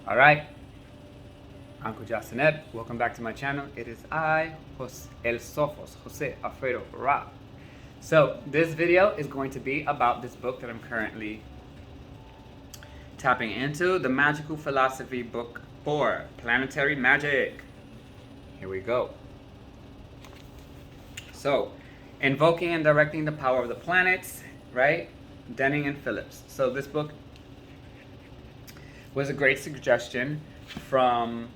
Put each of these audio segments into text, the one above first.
Alright, I'm Udja Seneb. Welcome back to my channel. It is I, El Sofos, Jose Alfredo Ra. So this video is going to be about this book that I'm currently tapping into, the Magical Philosophy Book 4, Planetary Magick. Here we go. So, invoking and directing the power of the planets, right? Denning and Phillips. So this book was a great suggestion from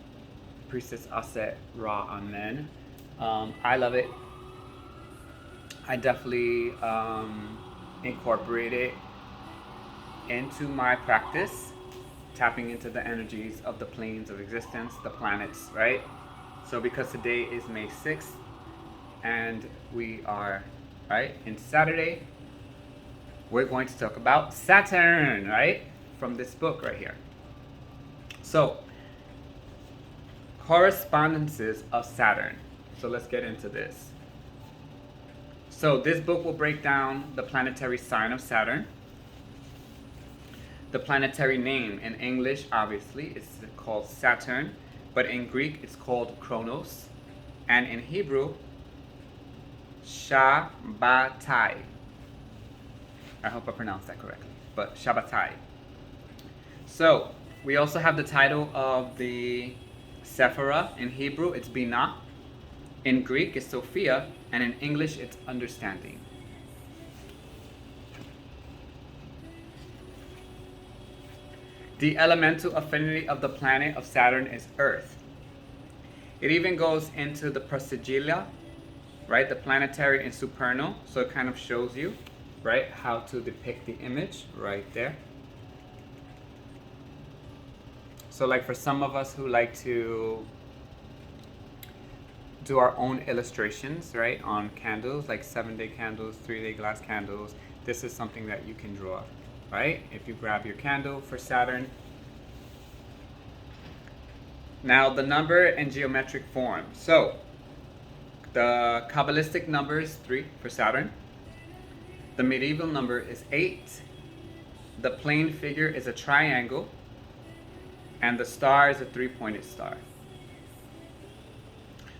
Priestess Aset Ra Amen. I love it. I definitely incorporate it into my practice, tapping into the energies of the planes of existence, the planets, right? So because today is May 6th and we are, right, in Saturday, we're going to talk about Saturn, right? From this book right here. So, correspondences of Saturn. So let's get into this. So this book will break down the planetary sign of Saturn. The planetary name in English, obviously, is called Saturn, but in Greek it's called Kronos, and in Hebrew, Shabbatai. I hope I pronounced that correctly, but Shabbatai. So we also have the title of the Sephirah. In Hebrew, it's Binah. In Greek, it's Sophia. And in English, it's Understanding. The elemental affinity of the planet of Saturn is Earth. It even goes into the Prasigilia, right? The planetary and supernal. So it kind of shows you, right, how to depict the image right there. So like for some of us who like to do our own illustrations, right, on candles, like 7-day candles, 3-day glass candles, this is something that you can draw, right? If you grab your candle for Saturn. Now the number and geometric form. So the Kabbalistic number is 3 for Saturn. The medieval number is 8. The plane figure is a triangle. And the star is a 3-pointed star.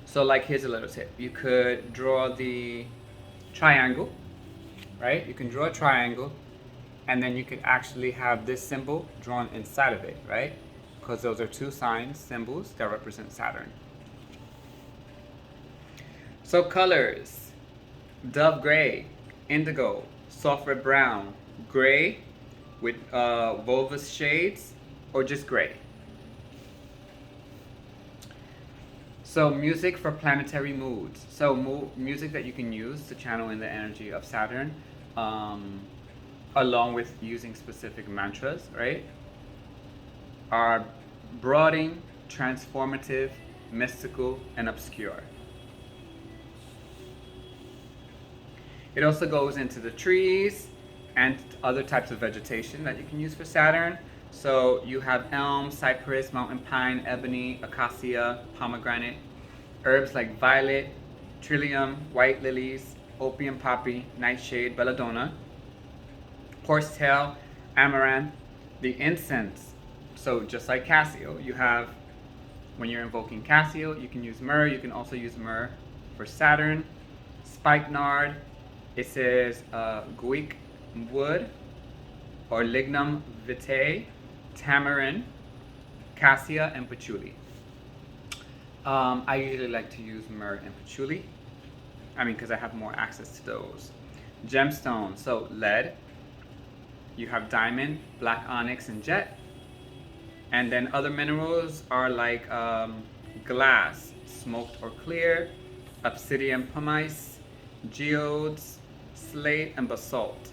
So like, here's a little tip. You could draw the triangle, right? You can draw a triangle, and then you could actually have this symbol drawn inside of it, right? Because those are two signs, symbols, that represent Saturn. So colors: dove gray, indigo, soft red brown, gray with volvulus shades, or just gray. So music for planetary moods. So music that you can use to channel in the energy of Saturn, along with using specific mantras, right, are brooding, transformative, mystical, and obscure. It also goes into the trees and other types of vegetation that you can use for Saturn. So you have elm, cypress, mountain pine, ebony, acacia, pomegranate, herbs like violet, trillium, white lilies, opium poppy, nightshade, belladonna, horsetail, amaranth, the incense. So just like Casio, you have, when you're invoking Casio, you can use myrrh. You can also use myrrh for Saturn. Spikenard, it says guic wood or lignum vitae, tamarind, cassia, and patchouli. I usually like to use myrrh and patchouli. Because I have more access to those. Gemstones, so lead. You have diamond, black onyx, and jet. And then other minerals are like glass, smoked or clear, obsidian pumice, geodes, slate, and basalt.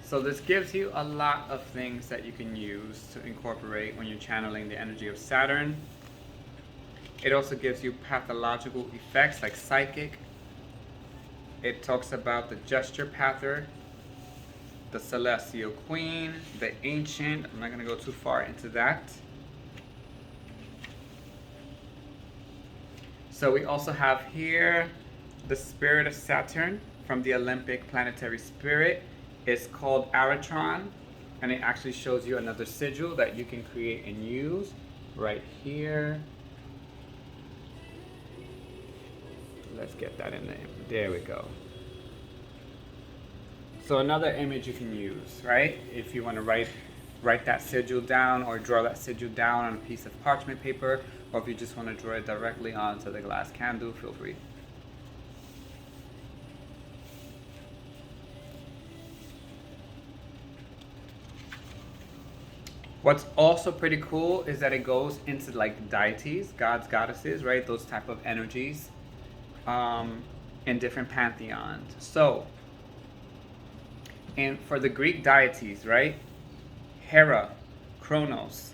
So this gives you a lot of things that you can use to incorporate when you're channeling the energy of Saturn. It also gives you pathological effects like psychic. It talks about the gesture pather, the celestial queen, the ancient. I'm not going to go too far into that. So we also have here the spirit of Saturn from the Olympic planetary spirit. It's called Aratron. And it actually shows you another sigil that you can create and use right here. Let's get that in there. There we go. So another image you can use, right? If you want to write that sigil down or draw that sigil down on a piece of parchment paper, or if you just want to draw it directly onto the glass candle, feel free. What's also pretty cool is that it goes into like deities, gods, goddesses, right? Those type of energies in different pantheons. So, and for the Greek deities, right? Hera, Kronos,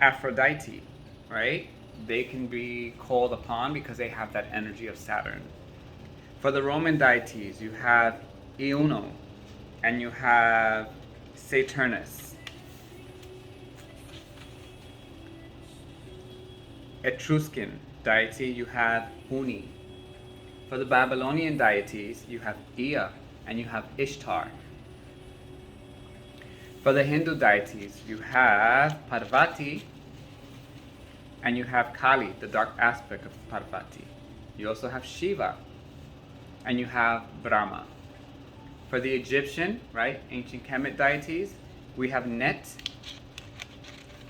Aphrodite, right? They can be called upon because they have that energy of Saturn. For the Roman deities, you have Iono and you have Saturnus. Etruscan deity, you have Uni. For the Babylonian deities, you have Ea and you have Ishtar. For the Hindu deities, you have Parvati and you have Kali, the dark aspect of Parvati. You also have Shiva and you have Brahma. For the Egyptian, right, ancient Kemet deities, we have Net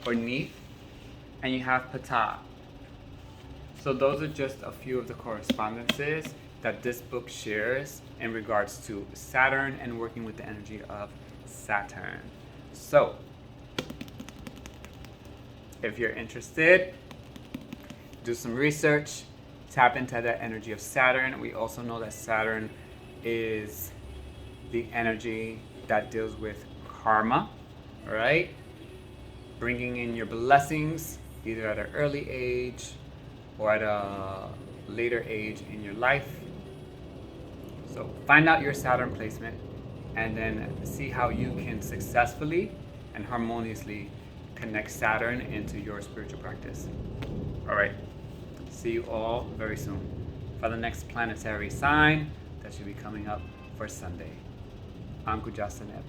or Neith and you have Ptah. So those are just a few of the correspondences that this book shares in regards to Saturn and working with the energy of Saturn. So, if you're interested, do some research, tap into that energy of Saturn. We also know that Saturn is the energy that deals with karma, right? Bringing in your blessings, either at an early age or at a later age in your life. So find out your Saturn placement and then see how you can successfully and harmoniously connect Saturn into your spiritual practice. All right, see you all very soon for the next planetary sign that should be coming up for Sunday. I'm Udja Seneb.